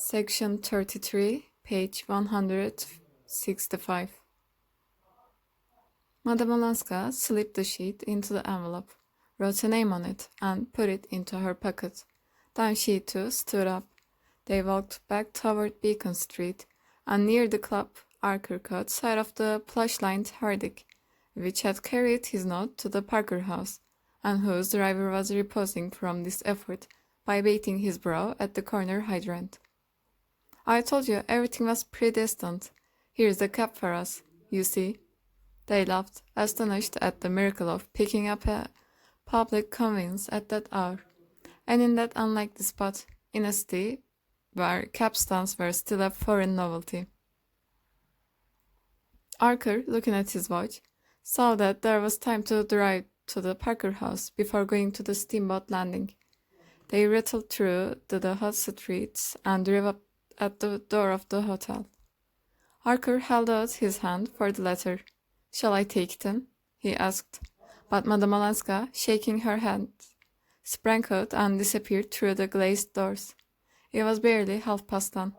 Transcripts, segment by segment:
Section 33, page 165. Madame Olenska slipped the sheet into the envelope, wrote a name on it, and put it into her pocket. Then she too stood up. They walked back toward Beacon Street, and near the club, Archer caught sight of the plush-lined Hardick, which had carried his note to the Parker house, and whose driver was reposing from this effort by bathing his brow at the corner hydrant. "I told you everything was predestined. Here's the cab for us, you see." They laughed, astonished at the miracle of picking up a public conveyance at that hour, and in that unlikely spot, in a city where capstans were still a foreign novelty. Archer, looking at his watch, saw that there was time to drive to the Parker house before going to the steamboat landing. They rattled through the hot streets and drove up at the door of the hotel. Archer held out his hand for the letter. "Shall I take it in?" he asked, but Madame Olenska, shaking her hand, sprang out and disappeared through the glazed doors. It was barely 10:30,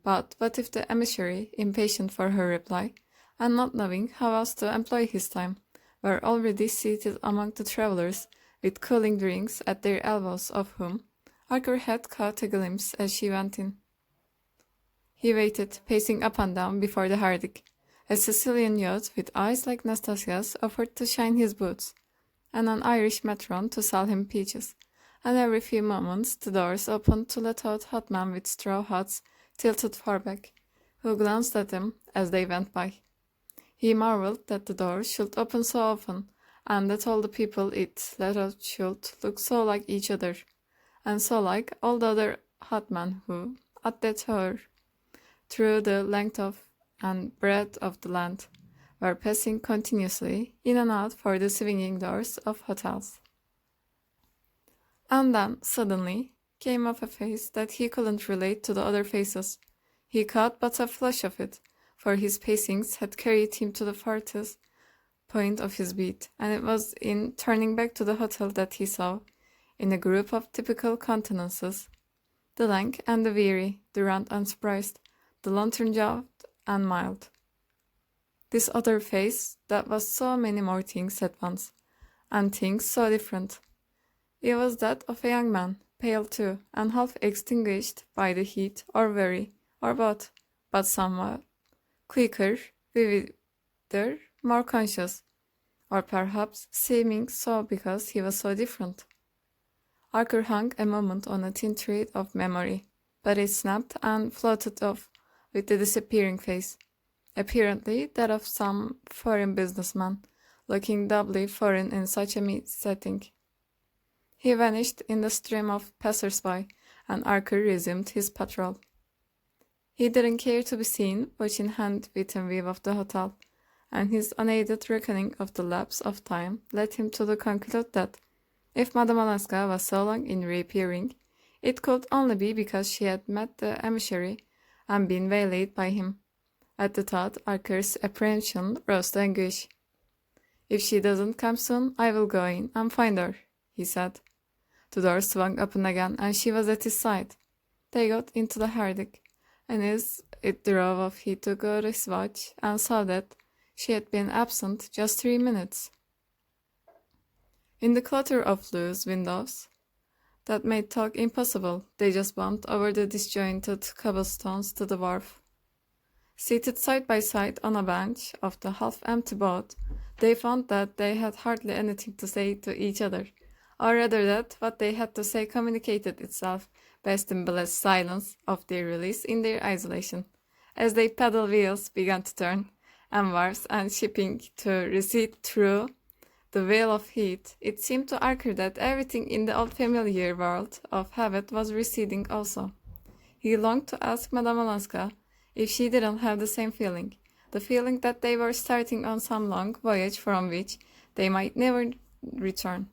but what if the emissary, impatient for her reply, and not knowing how else to employ his time, were already seated among the travellers with cooling drinks at their elbows, of whom Archer had caught a glimpse as she went in. He waited, pacing up and down before the Hardick. A Sicilian yacht with eyes like Nastasia's offered to shine his boots, and an Irish matron to sell him peaches, and every few moments the doors opened to let out hot men with straw hats tilted far back, who glanced at him as they went by. He marveled that the doors should open so often, and that all the people it let out should look so like each other, and so like all the other hot men who, at that hour, through the length of and breadth of the land, were passing continuously in and out for the swinging doors of hotels. And then, suddenly, came up a face that he couldn't relate to the other faces. He caught but a flash of it, for his pacings had carried him to the farthest point of his beat, and it was in turning back to the hotel that he saw, in a group of typical countenances, the lank and the weary, the round and surprised, the lantern-jawed and mild. This other face that was so many more things at once, and things so different. It was that of a young man, pale too, and half extinguished by the heat or worry, or both, but somewhat quicker, vivider, more conscious, or perhaps seeming so because he was so different. Archer hung a moment on a thin thread of memory, but it snapped and floated off with the disappearing face, apparently that of some foreign businessman, looking doubly foreign in such a setting. He vanished in the stream of passers-by, and Archer resumed his patrol. He didn't care to be seen, watch in hand within view of the hotel, and his unaided reckoning of the lapse of time led him to conclude that, if Madame Olenska was so long in reappearing, it could only be because she had met the emissary and been waylaid by him. At the thought, Archer's apprehension rose to anguish. "If she doesn't come soon, I will go in and find her," he said. The door swung open again, and she was at his side. They got into the Hardick, and as it drove off he took out his watch and saw that she had been absent just 3 minutes. In the clutter of loose windows that made talk impossible, they just bumped over the disjointed cobblestones to the wharf. Seated side by side on a bench of the half-empty boat, they found that they had hardly anything to say to each other, or rather that what they had to say communicated itself best in blessed silence of their release in their isolation, as their paddle wheels began to turn, and wharves and shipping to recede through the veil of heat. It seemed to Archer that everything in the old familiar world of habit was receding also. He longed to ask Madame Olenska if she didn't have the same feeling, the feeling that they were starting on some long voyage from which they might never return.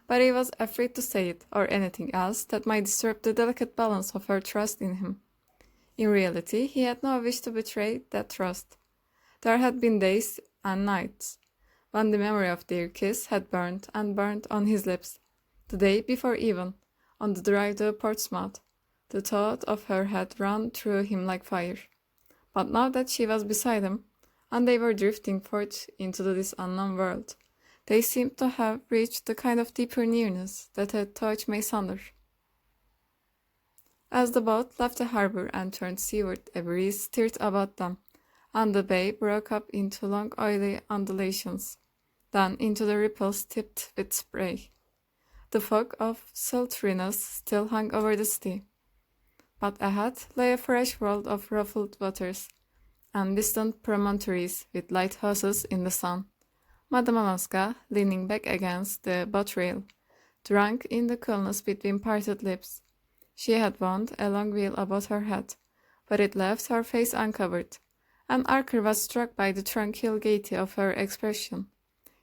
But he was afraid to say it, or anything else that might disturb the delicate balance of her trust in him. In reality, he had no wish to betray that trust. There had been days and nights when the memory of their kiss had burned and burned on his lips, the day before even, on the drive to Portsmouth, The thought of her had run through him like fire. But now that she was beside him, and they were drifting forth into this unknown world, they seemed to have reached the kind of deeper nearness that had touched May asunder. As the boat left the harbor and turned seaward, a breeze stirred about them, and the bay broke up into long oily undulations, then into the ripples tipped with spray. The fog of sultriness still hung over the city, but ahead lay a fresh world of ruffled waters, and distant promontories with lighthouses in the sun. Madame Alaska, leaning back against the boat rail, drank in the coolness between parted lips. She had wound a long veil about her head, but it left her face uncovered, and Archer was struck by the tranquil gaiety of her expression.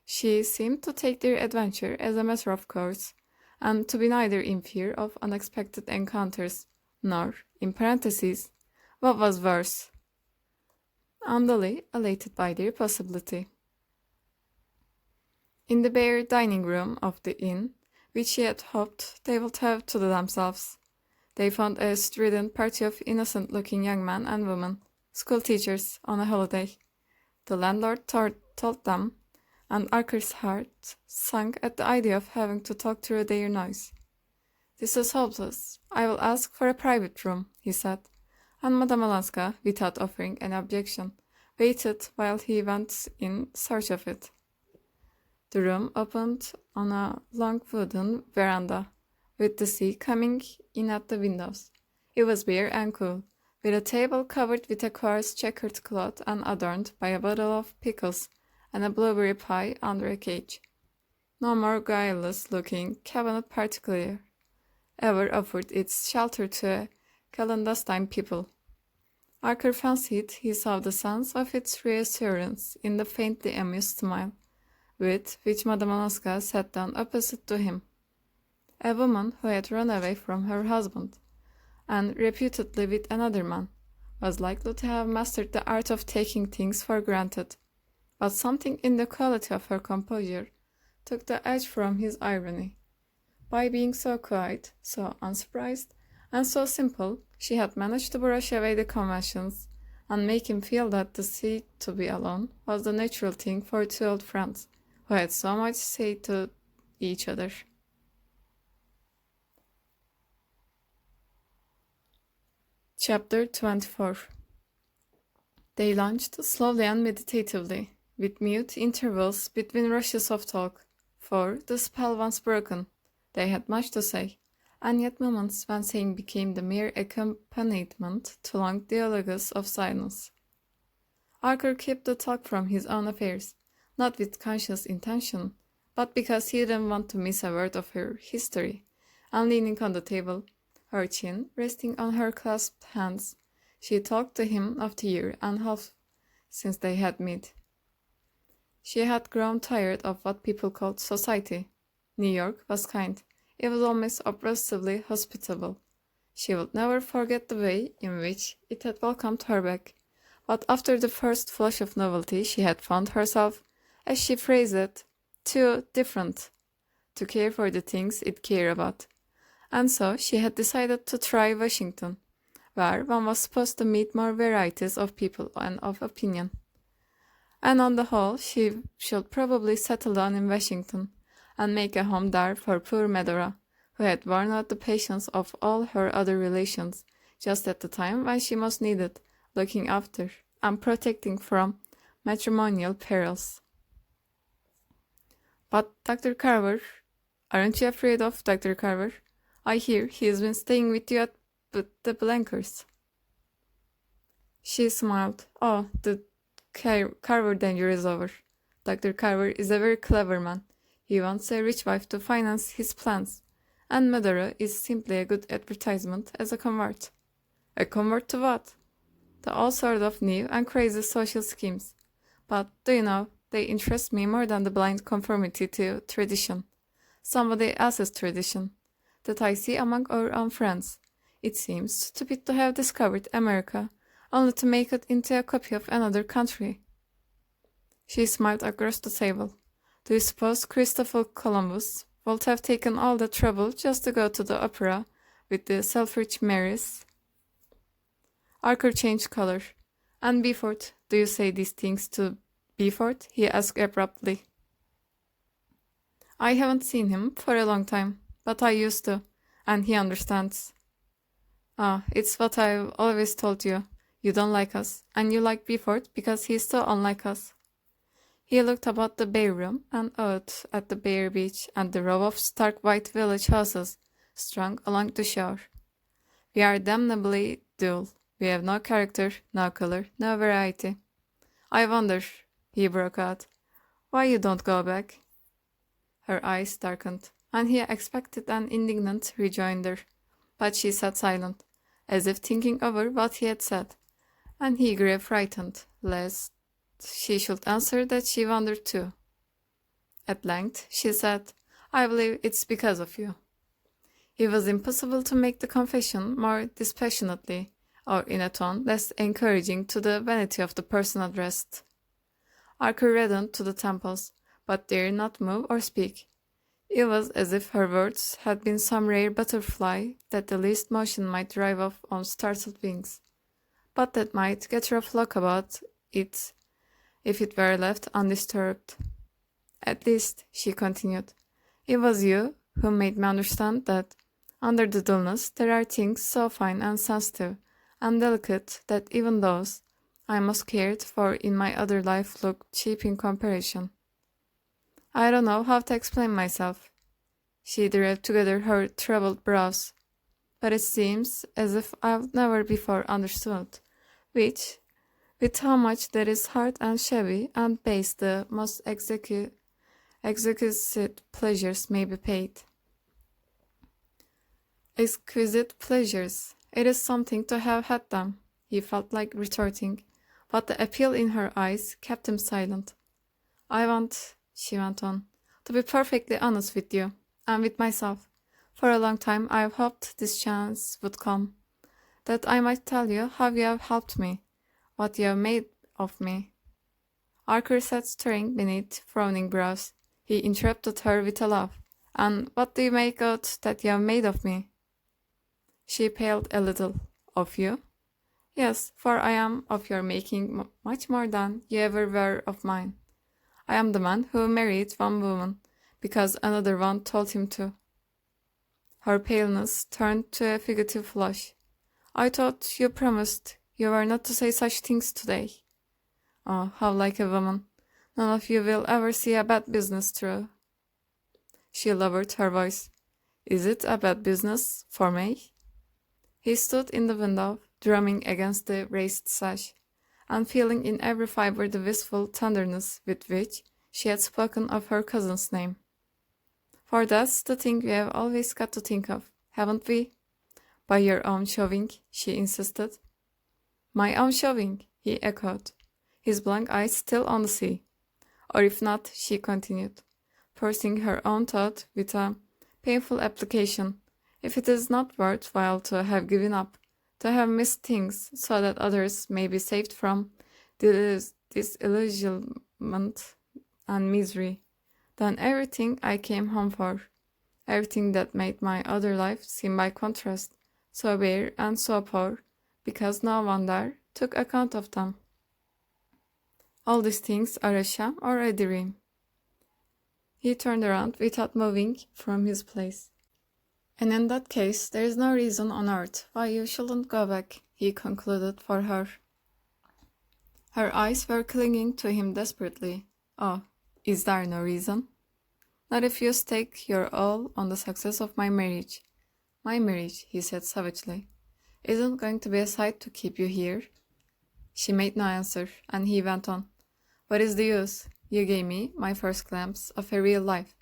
She seemed to take their adventure as a matter of course, and to be neither in fear of unexpected encounters, nor, in parentheses, what was worse, unduly elated by their possibility. In the bare dining room of the inn, which she had hoped they would have to themselves, they found a strident party of innocent-looking young men and women, school teachers, on a holiday. The landlord told them, and Archer's heart sank at the idea of having to talk through their noise. "This is hopeless. I will ask for a private room," he said, and Madame Alaska, without offering any objection, waited while he went in search of it. The room opened on a long wooden veranda, with the sea coming in at the windows. It was bare and cool, with a table covered with a coarse checkered cloth and adorned by a bottle of pickles and a blueberry pie under a cage. No more guileless-looking cabinet particular ever offered its shelter to a clandestine people. Archer fancied he saw the sense of its reassurance in the faintly amused smile with which Madame Alaska sat down opposite to him. A woman who had run away from her husband, and reputedly with another man, was likely to have mastered the art of taking things for granted, but something in the quality of her composure took the edge from his irony. By being so quiet, so unsurprised, and so simple, she had managed to brush away the conventions and make him feel that the sea to be alone was the natural thing for two old friends who had so much to say to each other. Chapter 24. They lunched slowly and meditatively, with mute intervals between rushes of talk, for, the spell once broken, they had much to say, and yet moments when saying became the mere accompaniment to long dialogues of silence. Archer kept the talk from his own affairs, not with conscious intention, but because he didn't want to miss a word of her history, and leaning on the table, her chin resting on her clasped hands, she talked to him of the year and a half since they had met. She had grown tired of what people called society. New York was kind. It was almost oppressively hospitable. She would never forget the way in which it had welcomed her back. But after the first flush of novelty, she had found herself, as she phrased it, too different to care for the things it cared about. And so she had decided to try Washington, where one was supposed to meet more varieties of people and of opinion. And on the whole, she should probably settle down in Washington and make a home there for poor Medora, who had worn out the patience of all her other relations just at the time when she most needed looking after and protecting from matrimonial perils. "But Dr. Carver, aren't you afraid of Dr. Carver? I hear he has been staying with you at the Blankers." She smiled. "Oh, the Carver danger is over. Dr. Carver is a very clever man. He wants a rich wife to finance his plans, and Medora is simply a good advertisement as a convert." "A convert to what?" "To all sorts of new and crazy social schemes. But, do you know, they interest me more than the blind conformity to tradition. Somebody else's tradition, that I see among our own friends. It seems stupid to have discovered America, only to make it into a copy of another country." She smiled across the table. "Do you suppose Christopher Columbus would have taken all the trouble just to go to the opera with the Selfridge Marys. Archer changed color. And Beaufort, do you say these things to Beaufort? He asked abruptly. I haven't seen him for a long time, but I used to, and he understands. Ah, it's what I've always told you. You don't like us, and you like Beaufort because he's so unlike us. He looked about the bare room and out at the bare beach and the row of stark white village houses strung along the shore. We are damnably dull. We have no character, no color, no variety. I wonder, he broke out, why you don't go back? Her eyes darkened, and he expected an indignant rejoinder, but she sat silent, as if thinking over what he had said, and he grew frightened, lest she should answer that she wondered too. At length she said, I believe it's because of you. It was impossible to make the confession more dispassionately, or in a tone less encouraging to the vanity of the person addressed. Archer reddened to the temples, but dared not move or speak. It was as if her words had been some rare butterfly that the least motion might drive off on startled wings, but that might gather a flock about it if it were left undisturbed. At least, she continued, it was you who made me understand that, under the dullness, there are things so fine and sensitive and delicate that even those I most cared for in my other life look cheap in comparison. I don't know how to explain myself. She drew together her troubled brows, but it seems as if I've never before understood with how much that is hard and shabby and base the most exquisite pleasures may be paid. Exquisite pleasures. It is something to have had them, he felt like retorting, but the appeal in her eyes kept him silent. I want, she went on, to be perfectly honest with you, and with myself. For a long time I have hoped this chance would come, that I might tell you how you have helped me, what you have made of me. Archer sat staring beneath frowning brows. He interrupted her with a laugh. And what do you make out that you have made of me? She paled a little. Of you? Yes, for I am of your making much more than you ever were of mine. I am the man who married one woman, because another one told him to. Her paleness turned to a fugitive flush. I thought you promised you were not to say such things today. Oh, how like a woman. None of you will ever see a bad business through. She lowered her voice. Is it a bad business for me? He stood in the window, drumming against the raised sash, and feeling in every fibre the wistful tenderness with which she had spoken of her cousin's name. For that's the thing we have always got to think of, haven't we? By your own showing, she insisted. My own showing, he echoed, his blank eyes still on the sea. Or if not, she continued, pursing her own thought with a painful application, if it is not worth while to have given up, to have missed things so that others may be saved from disillusionment and misery, then everything I came home for, everything that made my other life seem by contrast so bare and so poor, because no one there took account of them. All these things are a sham or a dream. He turned around without moving from his place. And in that case, there is no reason on earth why you shouldn't go back, he concluded for her. Her eyes were clinging to him desperately. Oh, is there no reason? Not if you stake your all on the success of my marriage. My marriage, he said savagely, isn't going to be a sight to keep you here. She made no answer, and he went on. What is the use? You gave me my first glimpse of a real life,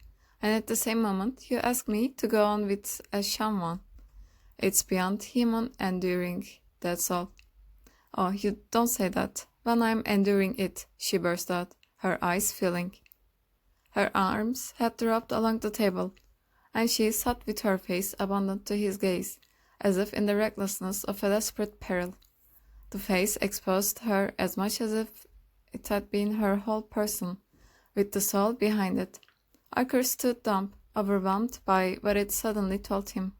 and at the same moment you ask me to go on with a sham one. It's beyond human enduring, that's all. Oh, you don't say that. When I'm enduring it, she burst out, her eyes filling. Her arms had dropped along the table, and she sat with her face abandoned to his gaze, as if in the recklessness of a desperate peril. The face exposed her as much as if it had been her whole person, with the soul behind it. Archer stood dumb, overwhelmed by what it suddenly told him.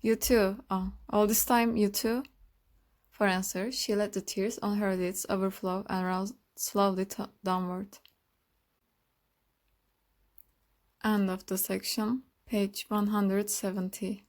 You too. Oh, all this time, you too? For answer, she let the tears on her lids overflow and roll slowly downward. End of the section, page 170.